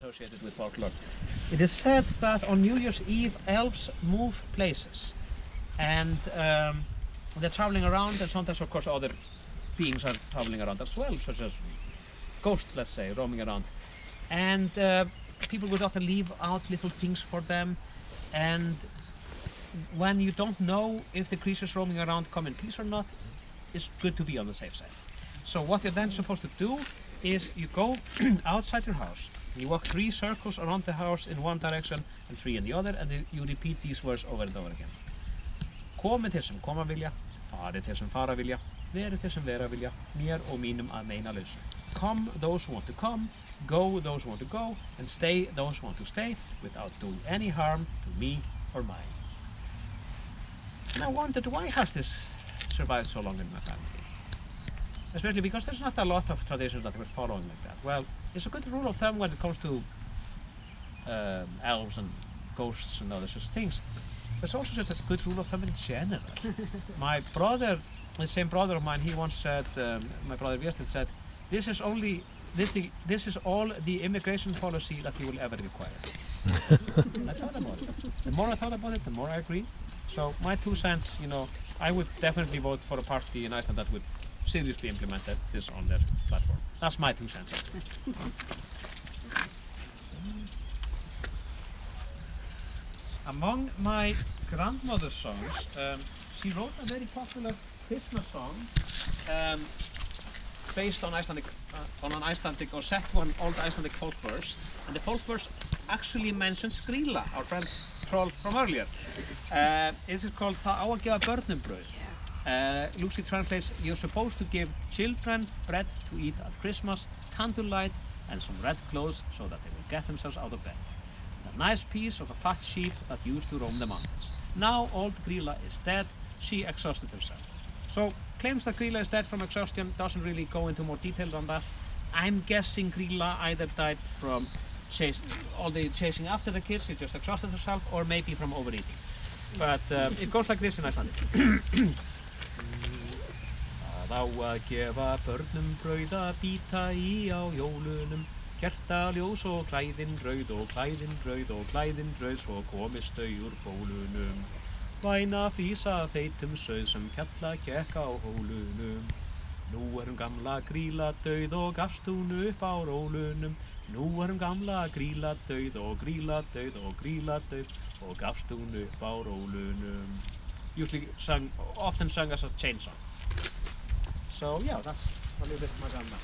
associated with folklore. It is said that on New Year's Eve, elves move places, and they're traveling around, and sometimes, of course, other beings are traveling around as well, such as ghosts, let's say, roaming around. And people would often leave out little things for them, and when you don't know if the creatures roaming around come in peace or not, it's good to be on the safe side. So what you're then supposed to do is you go outside your house, you walk 3 circles around the house in one direction and 3 in the other, and you repeat these words over and over again. Komi þeir sem koma vilja, fari þeir sem fara vilja, veri þeir sem vera vilja, mér og mínum að meina lausu. Come those who want to come, go those who want to go, and stay those who want to stay, without doing any harm to me or mine. And I wondered, why has this survived so long in my family? Especially because there's not a lot of traditions that we're following like that. Well, it's a good rule of thumb when it comes to elves and ghosts and other such things. But it's also just a good rule of thumb in general. My brother, the same brother of mine, he once said, my brother Viestin said, this is all the immigration policy that you will ever require. I thought about it. The more I thought about it, the more I agree. So my 2 cents, you know, I would definitely vote for a party in Iceland that would seriously implement this on their platform. That's my 2 cents. Among my grandmother's songs, she wrote a very popular Christmas song based on an Icelandic, or set to an old Icelandic folk verse, and the folk verse actually mentions Grýla, our friend Troll from earlier. This is called Það á að gefa börnum brauð. Lucy translates, you're supposed to give children bread to eat at Christmas, candlelight, and some red clothes so that they will get themselves out of bed. And a nice piece of a fat sheep that used to roam the mountains. Now old Grýla is dead, she exhausted herself. So claims that Grýla is dead from exhaustion, doesn't really go into more detail on that. I'm guessing Grýla either died from all the chasing after the kids, she just exhausted herself, or maybe from overeating. But it goes like this in Icelandic. Það á að gefa börnum brauð að bíta í á jólunum, kertaljós og klæðin rauð og klæðin rauð og klæðin rauð, svo komist þau úr bólunum. Væna flísa feitum sauð sem kjalla gekk á hólunum. Nú gamla Grýla dauð og gafst hún upp á rólunum. Nú gamla Grýla dauð og Grýla dauð og Grýla dauð og gafst hún upp á rólunum. Often sung as a chain song. So yeah, that's a little bit of my grandma.